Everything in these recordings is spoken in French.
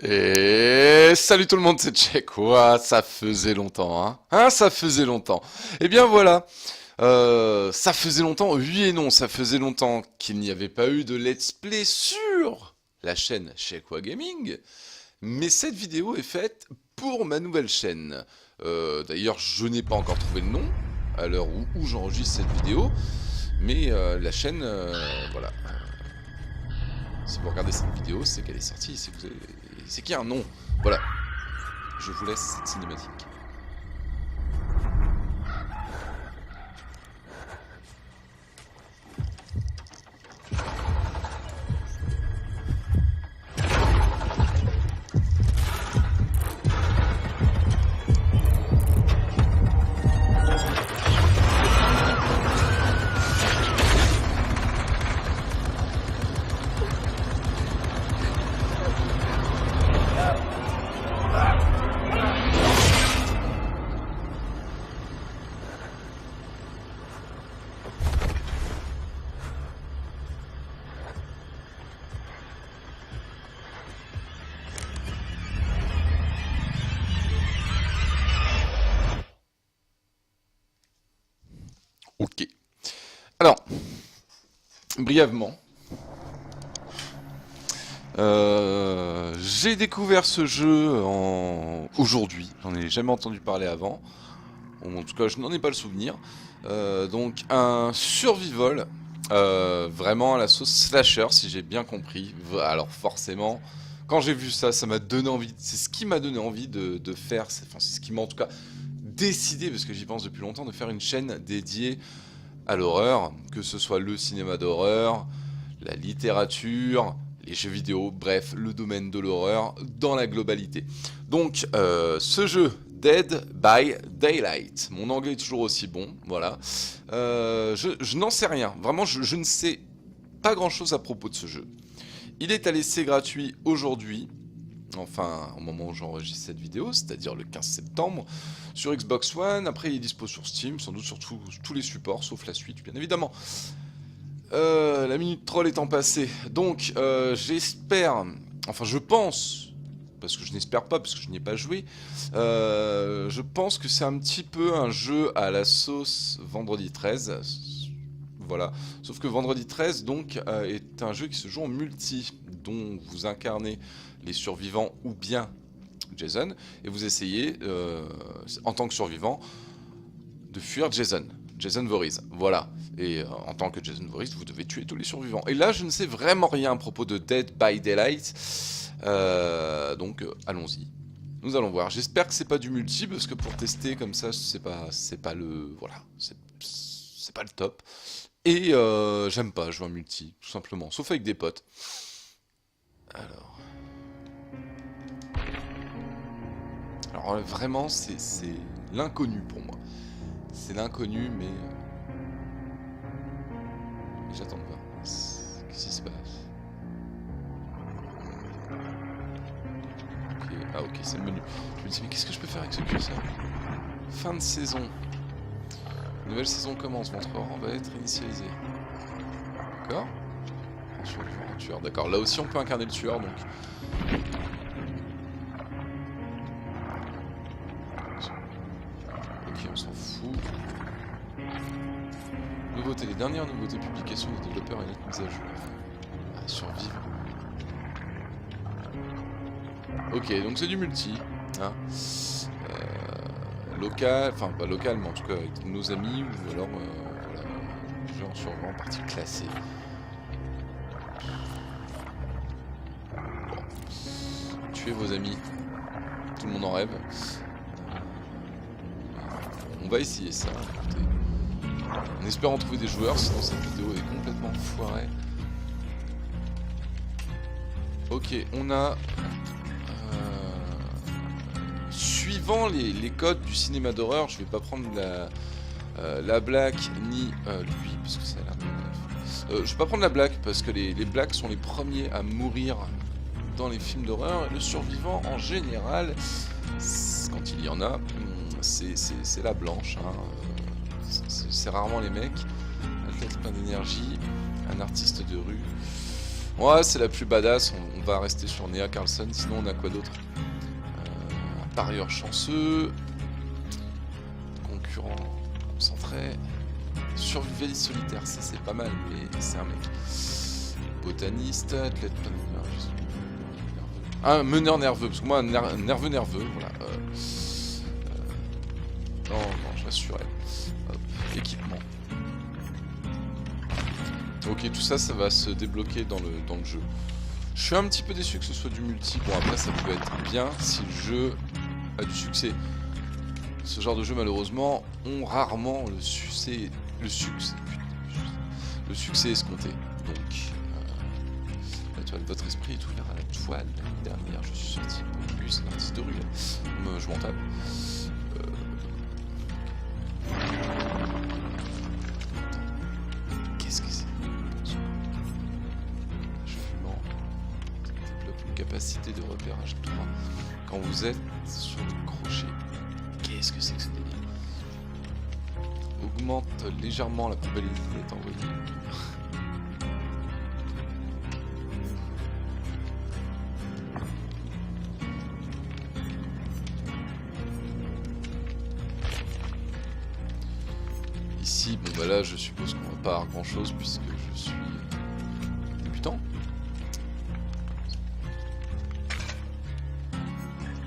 Et salut tout le monde, c'est Check. Ouah, ça faisait longtemps, hein? Hein, ça faisait longtemps. Eh bien voilà, ça faisait longtemps, oui et non, ça faisait longtemps qu'il n'y avait pas eu de let's play sur la chaîne Checkwa Gaming. Mais cette vidéo est faite pour ma nouvelle chaîne. D'ailleurs, je n'ai pas encore trouvé le nom à l'heure où j'enregistre cette vidéo. Mais la chaîne, voilà. Si vous regardez cette vidéo, c'est qu'elle est sortie, c'est qu'il y a un nom. Voilà. Je vous laisse cette cinématique. Ok. Alors, brièvement, j'ai découvert ce jeu aujourd'hui. J'en ai jamais entendu parler avant. Ou en tout cas, je n'en ai pas le souvenir. Donc, un survival, vraiment à la sauce slasher, si j'ai bien compris. Alors, forcément, quand j'ai vu ça, ça m'a donné envie. C'est ce qui m'a donné envie de faire. Enfin, c'est ce qui m'a en tout cas décidé, parce que j'y pense depuis longtemps, de faire une chaîne dédiée à l'horreur, que ce soit le cinéma d'horreur, la littérature, les jeux vidéo, bref, le domaine de l'horreur dans la globalité. Donc, ce jeu, Dead by Daylight, mon anglais est toujours aussi bon, voilà. Je n'en sais rien, vraiment, je ne sais pas grand-chose à propos de ce jeu. Il est à l'essai gratuit aujourd'hui, enfin au moment où j'enregistre cette vidéo, c'est-à-dire le 15 septembre, sur Xbox One. Après il est dispo sur Steam, sans doute sur tous les supports, sauf la Switch bien évidemment. La minute troll étant passée, donc j'espère, enfin je pense, parce que je n'espère pas, parce que je n'y ai pas joué, je pense que c'est un petit peu un jeu à la sauce Vendredi 13, voilà. Sauf que Vendredi 13 donc est un jeu qui se joue en multi, dont vous incarnez les survivants ou bien Jason, et vous essayez, en tant que survivant, de fuir Jason Voorhees, voilà. Et en tant que Jason Voorhees, vous devez tuer tous les survivants. Et là, je ne sais vraiment rien à propos de Dead by Daylight, donc allons-y. Nous allons voir. J'espère que c'est pas du multi, parce que pour tester comme ça, c'est pas le, voilà, c'est pas le top. Et j'aime pas jouer en multi, tout simplement, sauf avec des potes. Alors vraiment, c'est l'inconnu pour moi. C'est l'inconnu, mais j'attends de voir. Qu'est-ce qui se passe? Ok, ah ok, c'est le menu. Je me dis, mais qu'est-ce que je peux faire avec ce curseur? Fin de saison. Nouvelle saison commence, votre rang va être initialisé. D'accord? Un tueur, d'accord. Là aussi, on peut incarner le tueur, donc. Ok, on s'en fout. Nouveauté, les dernières nouveautés, publications des développeurs et les mises à jour. Ah, survivre. Ok, donc c'est du multi. Hein. Local, enfin pas local, mais en tout cas avec nos amis, ou alors voilà, jeu en survivant, partie classée. Bon. Tuez vos amis, tout le monde en rêve. On va essayer ça, écoutez. En espérant trouver des joueurs, sinon cette vidéo est complètement foirée. Ok, on a... suivant les codes du cinéma d'horreur, je vais pas prendre la Black ni lui, parce que ça a l'air de... je vais pas prendre la Black, parce que les Blacks sont les premiers à mourir dans les films d'horreur. Le survivant, en général, quand il y en a, c'est la blanche. Hein. C'est rarement les mecs. Un tête plein d'énergie, un artiste de rue. Ouais, c'est la plus badass. On va rester sur Nea Carlson. Sinon, on a quoi d'autre? Un parieur chanceux. Concurrent concentré. Survivaliste solitaire, ça c'est pas mal, mais c'est un mec. Botaniste, athlète, meneur nerveux, parce que moi, nerveux, voilà. Non, je reste sur elle. Hop, équipement. Ok, tout ça, ça va se débloquer dans le jeu. Je suis un petit peu déçu que ce soit du multi. Bon, après, ça peut être bien si le jeu a du succès. Ce genre de jeu, malheureusement, ont rarement le succès escompté. Donc, la toile, votre esprit est ouvert à la toile. L'année dernière, je suis sorti pour plus un artiste de rue. Je m'en tape. Qu'est-ce que c'est? Fumant développe une capacité de repérage 3 quand vous êtes sur le crochet. Qu'est-ce que c'est que ce délire? Augmente légèrement la probabilité d'être envoyé. Ici, bon bah là je suppose qu'on va pas avoir grand chose puisque je suis débutant.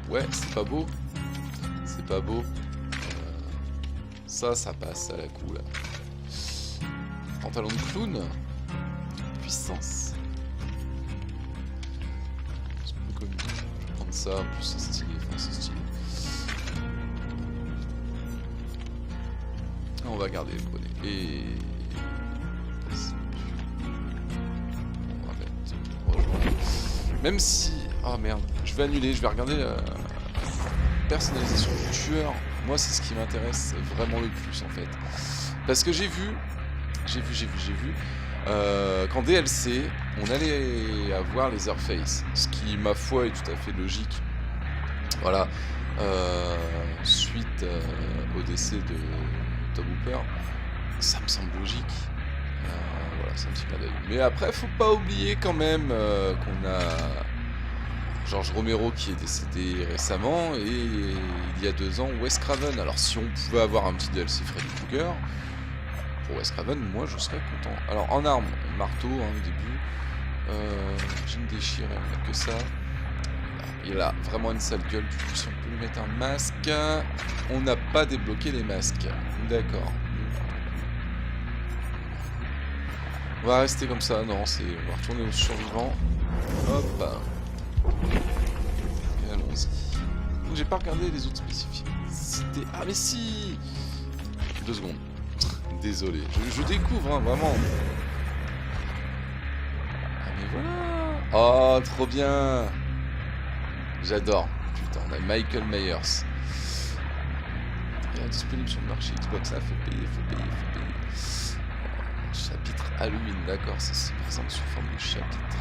Ouais, c'est pas beau. C'est pas beau. Ça passe à la coup là. Pantalon de clown. Puissance. C'est peu connu. Je vais prendre ça, en plus c'est stylé. Enfin, c'est stylé. On va garder le bonnet. Et... on va mettre... Même si... Oh merde. Je vais annuler, je vais regarder la personnalisation du tueur. Moi, c'est ce qui m'intéresse vraiment le plus, en fait. Parce que j'ai vu... qu'en DLC, on allait avoir les Airface. Ce qui, ma foi, est tout à fait logique. Voilà. Suite au décès de Tom Hooper, ça me semble logique. Voilà, c'est un petit clin d'œil. Mais après, faut pas oublier quand même qu'on a George Romero qui est décédé récemment et il y a 2 ans Wes Craven. Alors si on pouvait avoir un petit DLC Freddy Krueger pour Wes Craven, moi je serais content. Alors en armes, marteau au début, jean déchiré, on a que ça. Il a vraiment une sale gueule, du coup si on peut lui mettre un masque, on n'a pas débloqué les masques. D'accord. On va rester comme ça, non, on va retourner au survivant. Hop. Et allons-y. J'ai pas regardé les autres spécificités. Ah mais si 2 secondes. Désolé, je découvre, hein, vraiment. Ah mais voilà. Oh, trop bien. J'adore. Putain, on a Michael Myers. Il est disponible sur le marché Xbox. Ah, faut payer. Chapitre Halloween, d'accord, ça se présente sous forme de chapitre.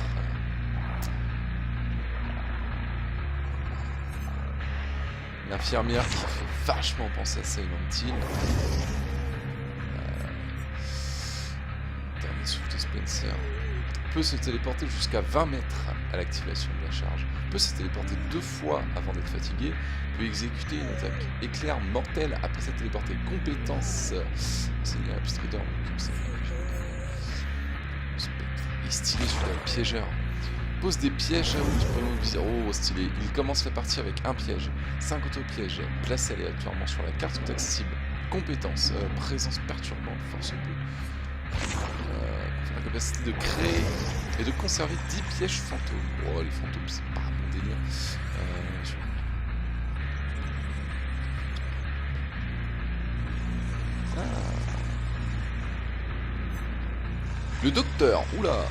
L'infirmière qui fait vachement penser à Silent Hill. Dernier souffle de Spencer. Peut se téléporter jusqu'à 20 mètres à l'activation de la charge. Peut se téléporter 2 fois avant d'être fatigué. Peut exécuter une attaque éclair mortelle après s'être téléporté. Compétence. C'est un pistrider. Il est stylé sur le piégeur. Pose des pièges à haut du premier viseur. Oh, stylé. Il commence la partie avec un piège. 5 auto-pièges placés aléatoirement sur la carte sont accessibles. Compétence. Présence perturbante. Force bleue. La capacité de créer et de conserver 10 pièges fantômes. Oh, les fantômes, c'est pas mon délire. Le docteur. Oula.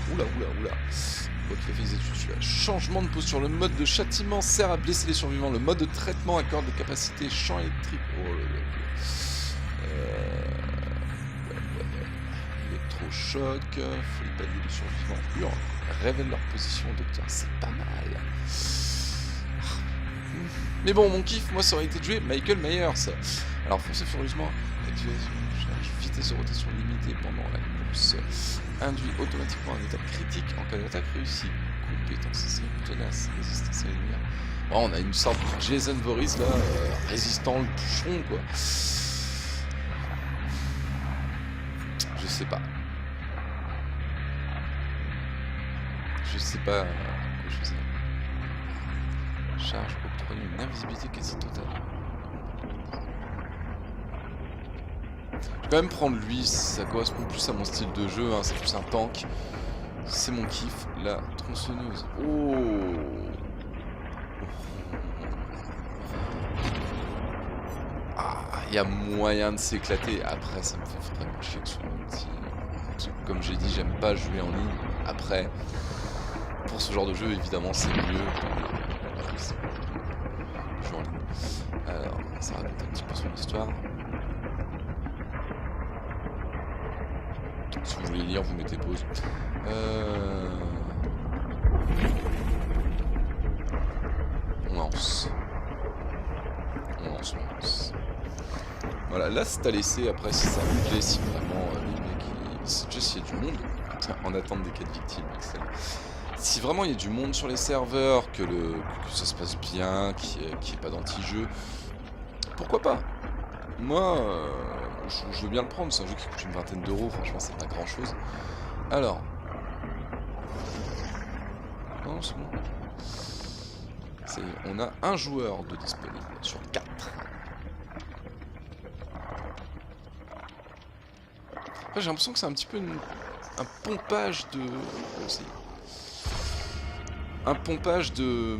Quoi qu'il a fait des études sur changement de posture. Le mode de châtiment sert à blesser les survivants. Le mode de traitement accorde des capacités champ électrique. Oh là là. Électrochoc, folie panier de survivants hurle, révèle leur position au docteur, c'est pas mal. Mais bon, mon kiff, moi, ça aurait été de jouer Michael Myers. Alors, foncez furieusement, activation, charge, vitesse de rotation limitée pendant la course. induit automatiquement un état critique en cas d'attaque réussie. Compétence essai, tenace, résistance à la lumière. Bon, on a une sorte de Jason Voorhees là, résistant le bouchon quoi. Je sais pas. Je sais pas quoi choisir. Charge octroyant une invisibilité quasi totale. Je vais quand même prendre lui, ça correspond plus à mon style de jeu, hein, c'est plus un tank. C'est mon kiff, la tronçonneuse. Oh, ah, il y a moyen de s'éclater. Après, ça me fait vraiment chier que ce soit un petit... Comme j'ai dit, j'aime pas jouer en ligne. Après, pour ce genre de jeu, évidemment, c'est mieux de jouer en ligne. Alors, ça raconte un petit peu son histoire. Si vous voulez lire, vous mettez pause. On lance. On lance. Voilà, là c'est à laisser après si ça vous plaît, si vraiment les mecs, déjà s'il y a du monde, en attente des cas de victimes, excellent. Si vraiment il y a du monde sur les serveurs, que ça se passe bien, qu'il n'y ait pas d'anti-jeu, pourquoi pas? Moi, je veux bien le prendre, c'est un jeu qui coûte une vingtaine d'euros, franchement c'est pas grand chose. Alors... Non, c'est bon. On a un joueur de disponible sur 4. J'ai l'impression que c'est un petit peu un pompage de... Un pompage de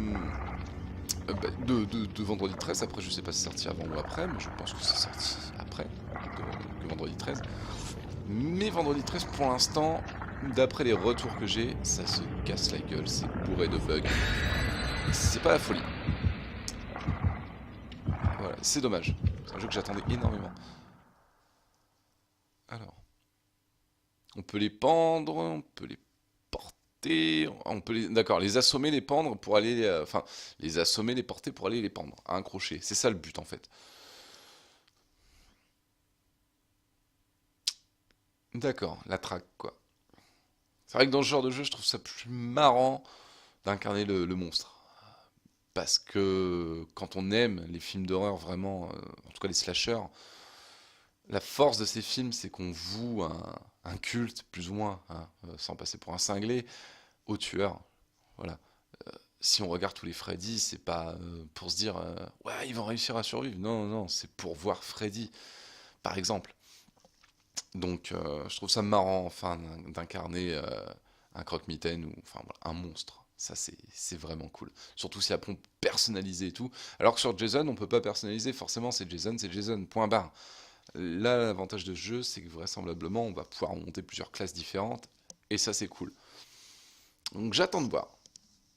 Vendredi 13. Après, je sais pas si c'est sorti avant ou après, mais je pense que c'est sorti après que Vendredi 13. Mais Vendredi 13, pour l'instant, d'après les retours que j'ai, ça se casse la gueule, c'est bourré de bugs. C'est pas la folie. Voilà, c'est dommage. C'est un jeu que j'attendais énormément. Alors... On peut les pendre, on peut les porter, on peut les... D'accord, les assommer, les pendre pour aller... Enfin, les assommer, les porter pour aller les pendre à un crochet. C'est ça le but en fait. D'accord, la traque quoi. C'est vrai que dans ce genre de jeu, je trouve ça plus marrant d'incarner le monstre. Parce que quand on aime les films d'horreur vraiment, en tout cas les slashers, la force de ces films, c'est qu'on voue un culte, plus ou moins, hein, sans passer pour un cinglé, au tueur. Voilà. Si on regarde tous les Freddy, c'est pas pour se dire ouais, ils vont réussir à survivre. Non, non, c'est pour voir Freddy, par exemple. Donc, je trouve ça marrant, enfin, d'incarner un croque-mitaine ou enfin voilà, un monstre. Ça, c'est vraiment cool. Surtout si après on peut personnaliser et tout. Alors que sur Jason, on peut pas personnaliser. Forcément, c'est Jason, point barre. Là, l'avantage de ce jeu, c'est que vraisemblablement, on va pouvoir monter plusieurs classes différentes, et ça, c'est cool. Donc j'attends de voir.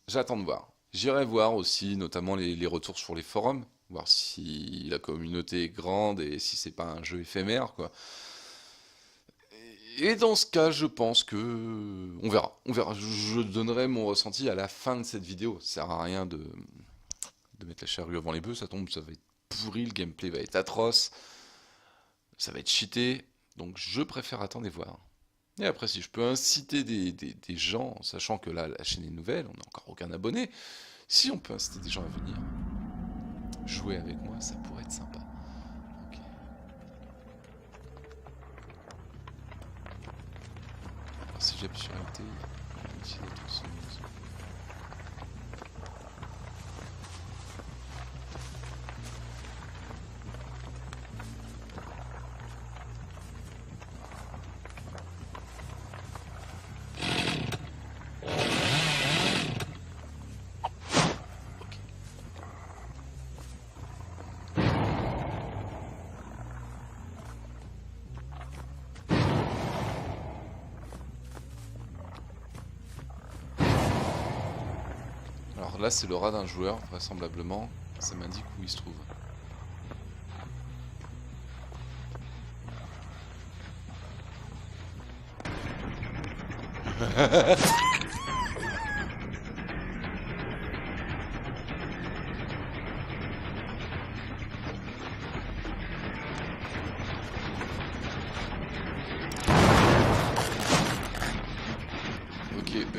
J'attends de voir. J'irai voir aussi, notamment les retours sur les forums, voir si la communauté est grande et si c'est pas un jeu éphémère, quoi. Et dans ce cas, je pense que... On verra. On verra. Je donnerai mon ressenti à la fin de cette vidéo. Ça sert à rien de mettre la charrue avant les bœufs, ça tombe, ça va être pourri, le gameplay va être atroce. Ça va être cheaté, donc je préfère attendre et voir. Et après, si je peux inciter des gens, sachant que là, la chaîne est nouvelle, on n'a encore aucun abonné, si on peut inciter des gens à venir jouer avec moi, ça pourrait être sympa. Okay. Alors, si j'appuie sur LT, on peut utiliser la tronçonneuse. Alors là, c'est le rat d'un joueur, vraisemblablement. Ça m'indique où il se trouve.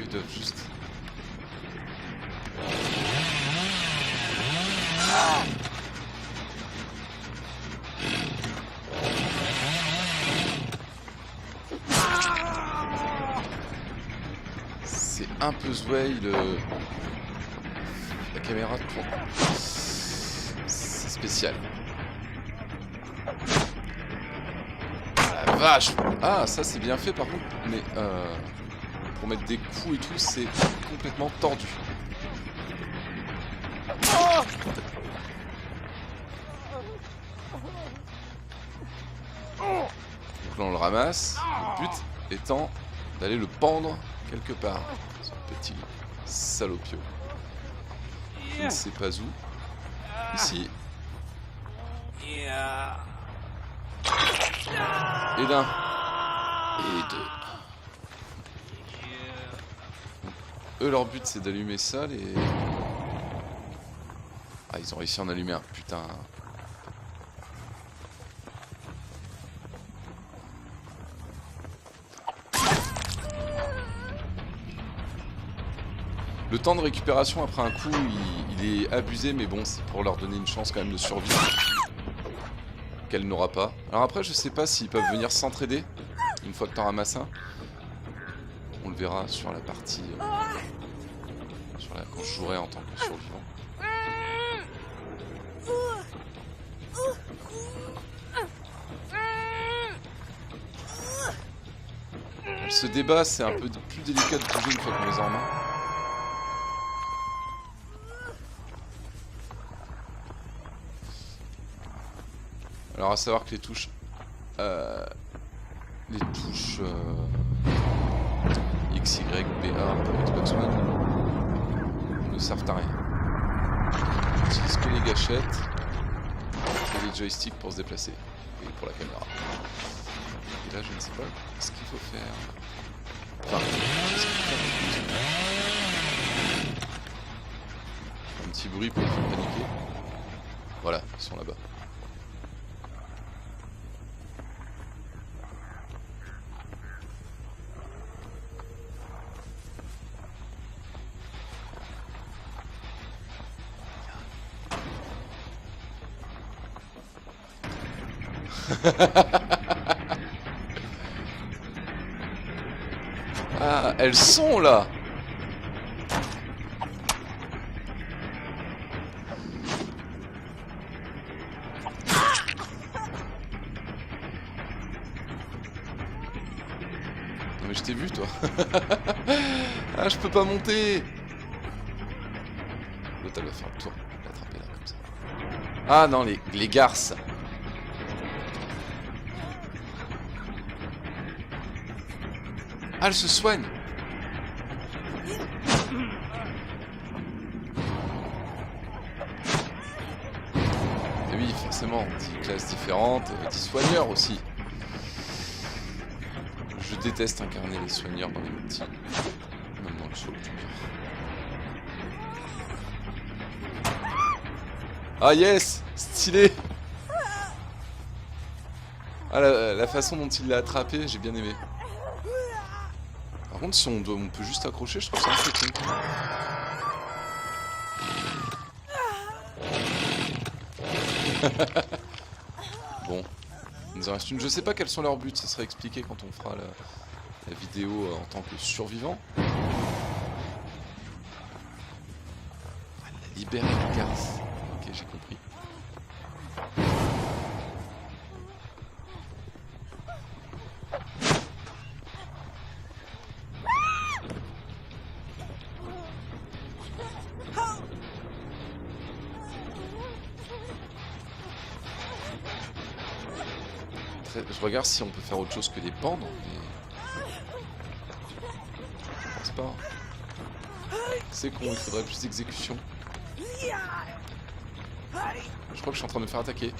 ils doivent juste... C'est un peu Zway, la caméra tourne. C'est spécial. La vache! Ah, ça c'est bien fait par contre, mais pour mettre des coups et tout, c'est complètement tordu. Donc là on le ramasse, le but étant d'aller le pendre quelque part. Ce petit salopio. Je ne sais pas où. Ici. Et d'un. Et deux. Eux, leur but c'est d'allumer ça, les... Ah, ils ont réussi à en allumer un, putain. Le temps de récupération après un coup, il est abusé, mais bon, c'est pour leur donner une chance quand même de survivre. Qu'elle n'aura pas. Alors après, je sais pas s'ils peuvent venir s'entraider une fois que t'en ramasses un. On le verra sur la partie... quand je jouerai en tant que survivant. Ce débat, c'est un peu plus délicat de bouger une fois qu'on les a en main. Alors à savoir que les touches X, Y, BA pour Xbox One ne servent à rien. On n'utilise que les gâchettes et les joysticks pour se déplacer et pour la caméra. Et là je ne sais pas ce qu'il faut faire. Enfin, qu'est-ce qu'il faut faire. Un petit bruit pour les faire paniquer. Voilà, ils sont là-bas. Ah, elles sont là. Non mais je t'ai vu toi. Ah, je peux pas monter. L'autre elle va faire le tour. Je vais l'attraper là comme ça. Ah non, les garces. Ah, elle se soigne. Et oui, forcément, 10 classes différentes, 10 soigneurs aussi. Je déteste incarner les soigneurs dans les multis. Même dans le solo, tout bien. Ah yes, stylé. Ah, la façon dont il l'a attrapé, j'ai bien aimé. Par contre, si on peut juste accrocher, je trouve ça un peu con. Bon, il nous en reste une. Je sais pas quels sont leurs buts, ça sera expliqué quand on fera la vidéo en tant que survivant. Libérer la garce. Ok, j'ai compris. Je regarde si on peut faire autre chose que les pendre, mais... Je pense pas. C'est con, il faudrait plus d'exécution. Je crois que je suis en train de me faire attaquer.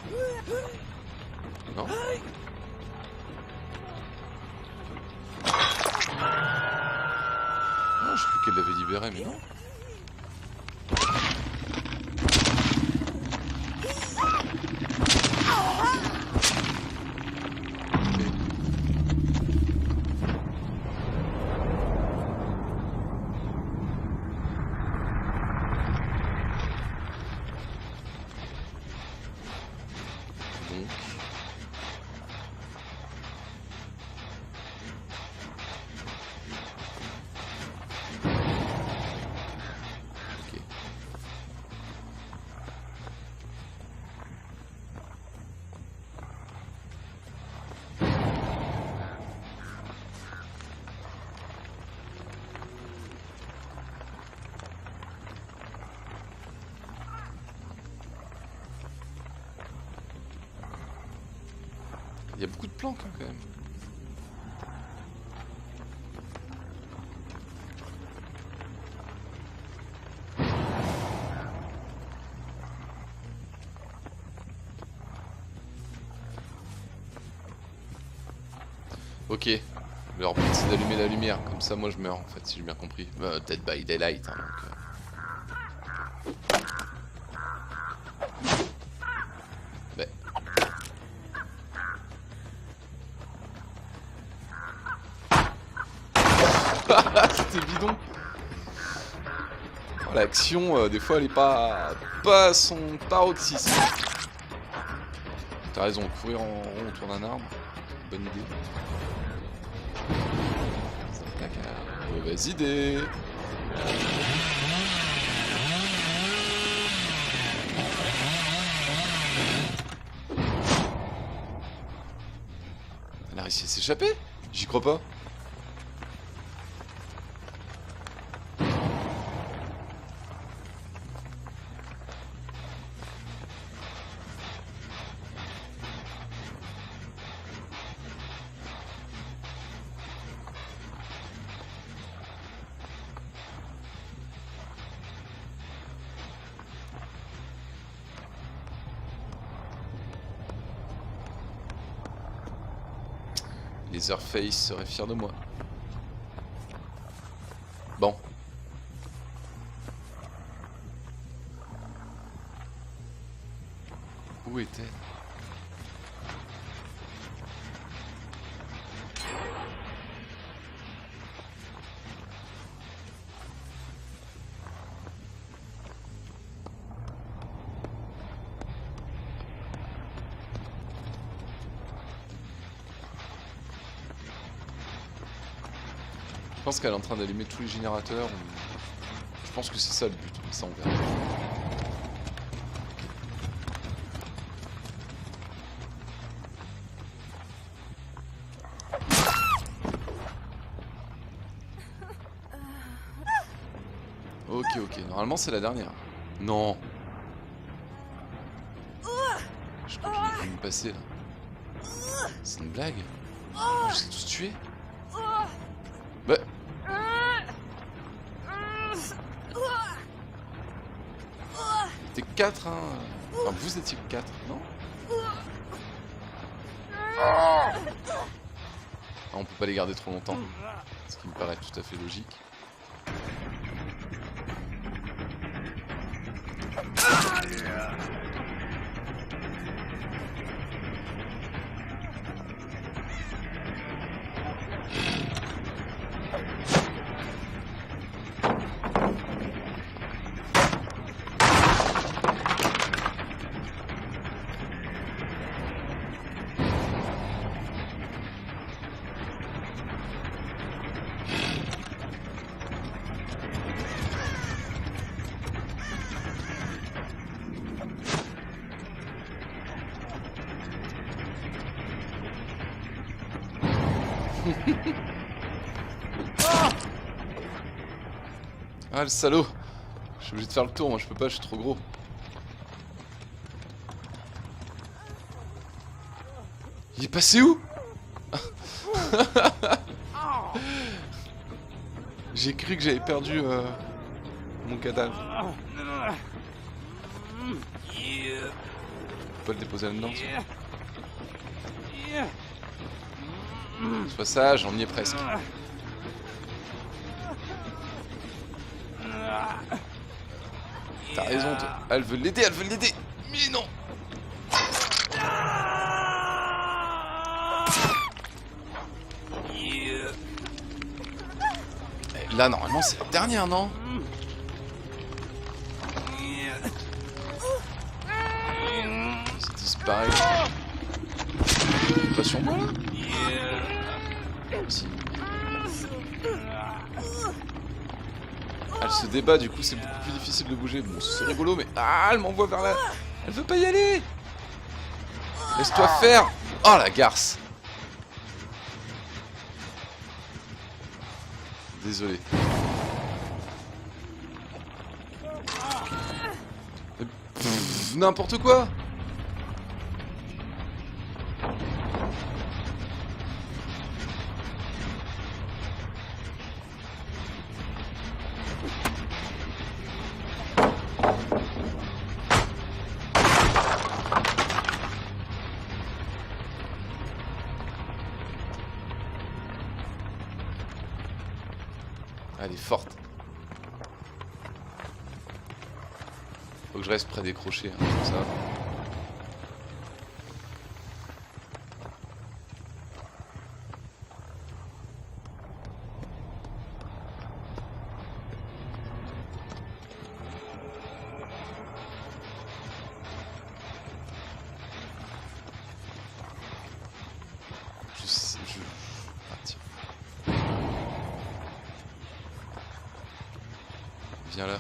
Non? Non, je crois qu'elle l'avait libéré, mais non. Il y a beaucoup de planques hein, quand même. Ok, leur but c'est d'allumer la lumière, comme ça moi je meurs en fait si j'ai bien compris. Dead by Daylight hein, donc... Ouais. C'était bidon. Oh, l'action des fois elle est pas à son paroxysme. T'as raison, courir en rond autour d'un arbre, bonne idée. Mauvaise idée. Elle a réussi à s'échapper? J'y crois pas. Leatherface serait fier de moi. Bon. Où était-elle? Je pense qu'elle est en train d'allumer tous les générateurs. Je pense que c'est ça le but, mais ça on verra. Ok, normalement c'est la dernière. Non. Je crois qu'il va me passer là. C'est une blague? Je les ai tous tués? Bah. T'es 4 hein. Enfin vous étiez 4, non? Ah, on peut pas les garder trop longtemps. Ce qui me paraît tout à fait logique. Ah le salaud! Je suis obligé de faire le tour, moi je peux pas, je suis trop gros. Il est passé où? J'ai cru que j'avais perdu mon cadavre. Faut pas le déposer là-dedans. Sois sage, on y est presque. T'as raison, toi. Elle veut l'aider, Mais non. Et là, normalement, c'est la dernière, non? Ça disparaît. Pas sur moi, là? Si. Elle se débat, du coup c'est beaucoup plus difficile de bouger. Bon, c'est rigolo, mais... Ah, elle m'envoie vers là. Elle veut pas y aller. Laisse-toi faire. Oh, la garce. Désolé. N'importe quoi. elle est forte. Faut que je reste près des crochets, hein, comme ça. Ah, tiens. Viens là.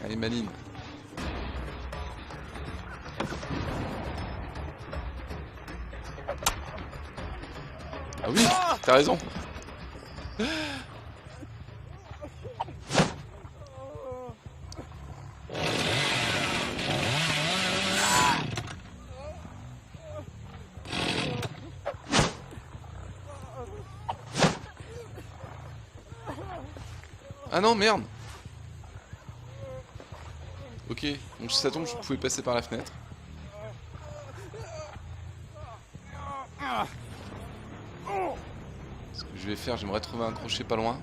Allez, Manine. Ah oui, t'as raison. Ah non, merde. Ok, donc si ça tombe, je pouvais passer par la fenêtre. Ce que je vais faire, j'aimerais trouver un crochet pas loin.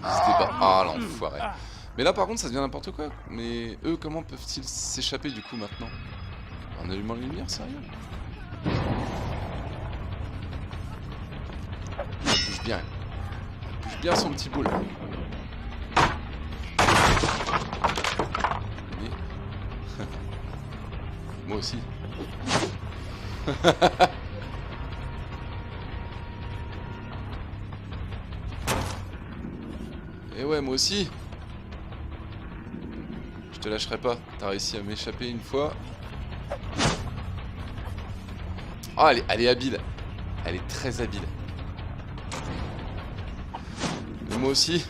N'hésitez pas. Ah l'enfoiré. Mais là par contre ça devient n'importe quoi. Mais eux comment peuvent-ils s'échapper du coup maintenant? En allumant la lumière, sérieux? Il bouge bien. Il bouge bien son petit boule. Oui. Moi aussi. Et ouais, moi aussi. Je te lâcherai pas. T'as réussi à m'échapper une fois. Oh, elle est habile. Elle est très habile. Et moi aussi.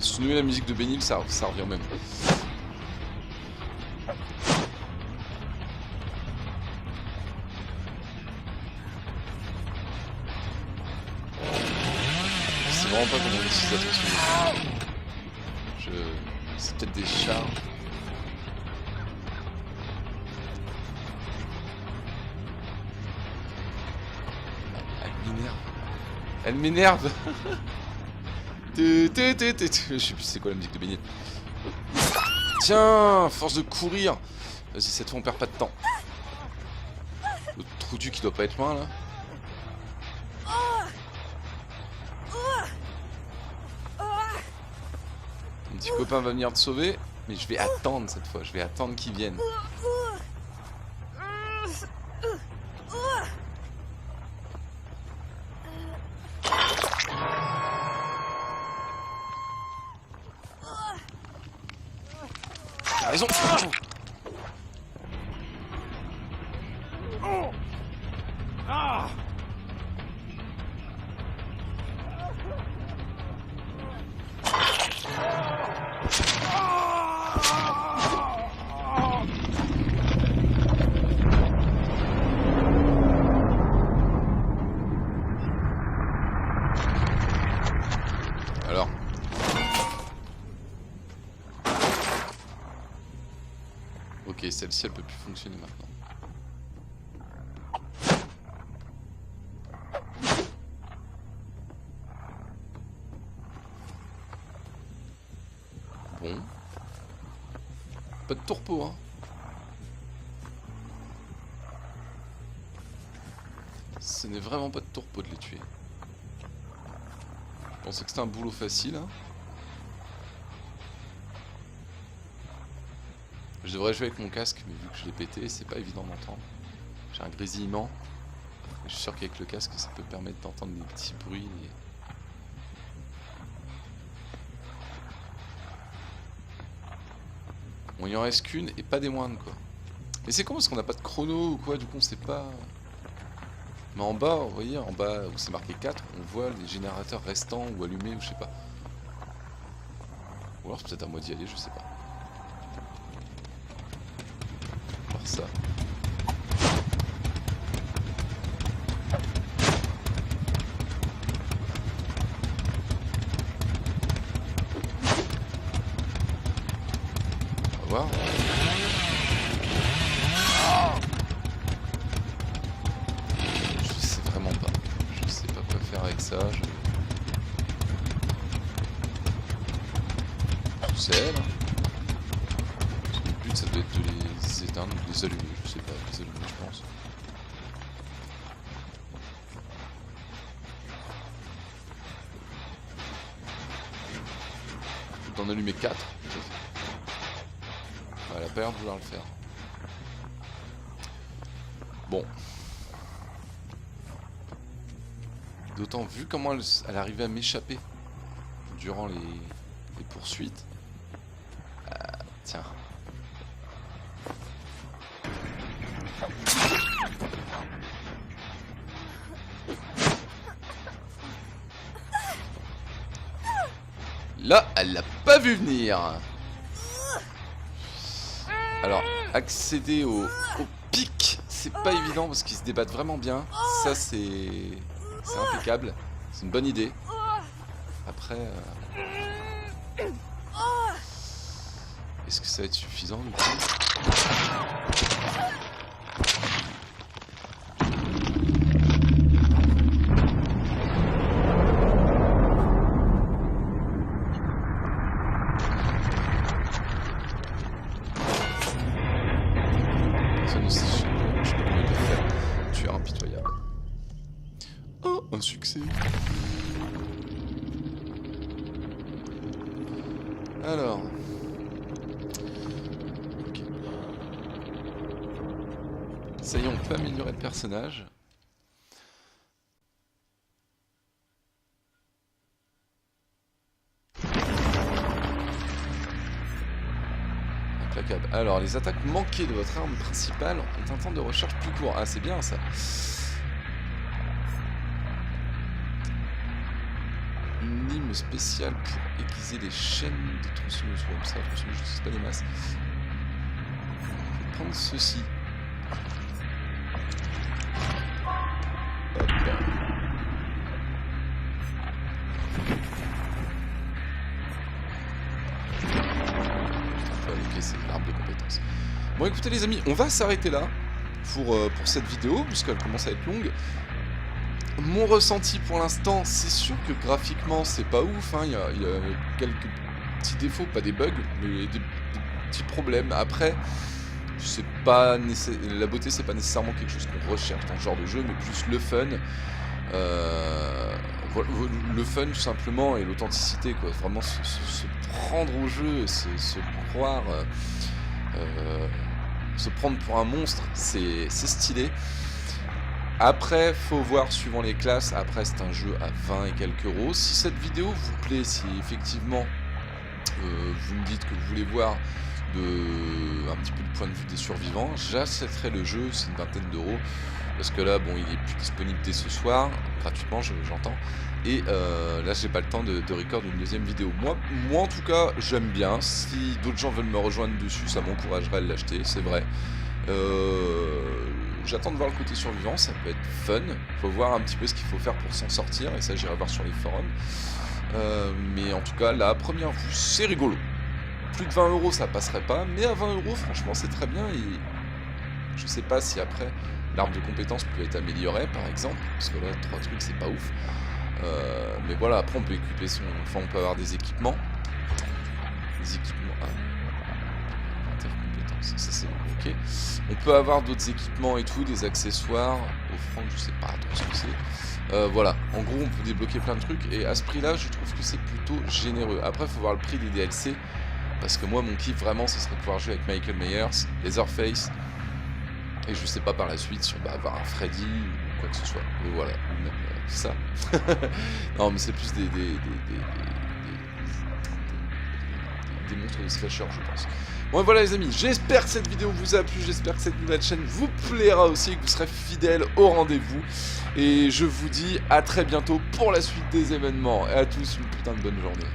Sinon la musique de Benil, ça revient au même. C'est vraiment pas comment on utilise attention. C'est peut-être des chars. Elle m'énerve. Elle m'énerve. Je sais plus c'est quoi la musique de Benil. Tiens, force de courir. Vas-y, cette fois on perd pas de temps. Le trou du qui doit pas être loin là. Mon petit copain va venir te sauver. Mais je vais attendre cette fois, je vais attendre qu'il vienne. T'as raison. Alors. Ok, celle-ci elle peut plus fonctionner maintenant. Bon. Pas de tourpeau, hein. Ce n'est vraiment pas de tourpeau de les tuer. Je pensais que c'était un boulot facile, hein. Je devrais jouer avec mon casque, mais vu que je l'ai pété, c'est pas évident d'entendre. J'ai un grésillement. Je suis sûr qu'avec le casque, ça peut permettre d'entendre des petits bruits. Bon, il en reste qu'une et pas des moindres quoi. Mais c'est con parce qu'on n'a pas de chrono ou quoi, du coup on sait pas... Mais en bas, vous voyez, en bas où c'est marqué 4, on voit les générateurs restants ou allumés ou je sais pas. Ou alors c'est peut-être à moi d'y aller, je sais pas. On va voir ça. On va voir. Je sais vraiment pas. Je sais pas quoi faire avec ça. Je sais là. Le but ça doit être de les éteindre, de les allumer. Je sais pas, de les allumer je pense. Faut d'en allumer 4. Elle a pas l'air de vouloir le faire. Bon. D'autant vu comment elle arrivait à m'échapper durant les poursuites. Tiens. Là, elle l'a pas vu venir. Alors, accéder au pic, c'est pas évident parce qu'ils se débattent vraiment bien. Ça, c'est impeccable. C'est une bonne idée. Après, est-ce que ça va être suffisant du coup ? Un succès. Alors. Ok. Ça y est, on peut améliorer le personnage. Implacable. Alors, les attaques manquées de votre arme principale ont un temps de recharge plus court. Ah, c'est bien ça. Une lime spéciale pour aiguiser les chaînes de tronçonneuse. Ouais, ça, tronçonneuse, je sais pas des masses. Je vais prendre ceci. Hop. Ok, c'est l'arbre de compétences. Bon, écoutez les amis, on va s'arrêter là pour cette vidéo, puisqu'elle commence à être longue. Mon ressenti pour l'instant, c'est sûr que graphiquement c'est pas ouf, hein. Il y a quelques petits défauts, pas des bugs, mais des petits problèmes. Après, c'est pas la beauté c'est pas nécessairement quelque chose qu'on recherche dans ce genre de jeu, mais plus le fun. Le fun tout simplement et l'authenticité quoi, vraiment se prendre au jeu, se croire, se prendre pour un monstre, c'est stylé. Après, faut voir suivant les classes. Après, c'est un jeu à 20 et quelques euros. Si cette vidéo vous plaît, si effectivement vous me dites que vous voulez voir un petit peu le point de vue des survivants, j'achèterai le jeu, c'est une vingtaine d'euros. Parce que là, bon, il est plus disponible dès ce soir, gratuitement, j'entends. Et là, j'ai pas le temps de record une deuxième vidéo. Moi, en tout cas, j'aime bien. Si d'autres gens veulent me rejoindre dessus, ça m'encouragerait à l'acheter, c'est vrai. J'attends de voir le côté survivant, ça peut être fun. Faut voir un petit peu ce qu'il faut faire pour s'en sortir, et ça j'irai voir sur les forums. Mais en tout cas, la première vue, c'est rigolo. Plus de 20 euros, ça passerait pas, mais à 20 euros, franchement, c'est très bien. Et je sais pas si après, l'arbre de compétences peut être amélioré, par exemple, parce que là, 3 trucs, c'est pas ouf. Mais voilà, après, on peut équiper son... Enfin, on peut avoir des équipements. Des équipements... Ça c'est ok. On peut avoir d'autres équipements et tout, des accessoires, offrandes, je sais pas trop ce que c'est. Voilà, en gros on peut débloquer plein de trucs et à ce prix là je trouve que c'est plutôt généreux. Après il faut voir le prix des DLC, parce que moi mon kiff vraiment ce serait de pouvoir jouer avec Michael Myers, Leatherface, et je sais pas par la suite si on va avoir un Freddy ou quoi que ce soit. Mais voilà, ou même ça. Non mais c'est plus des monstres de slasher je pense. Bon voilà les amis, j'espère que cette vidéo vous a plu, j'espère que cette nouvelle chaîne vous plaira aussi et que vous serez fidèles au rendez-vous. Et je vous dis à très bientôt pour la suite des événements. Et à tous une putain de bonne journée.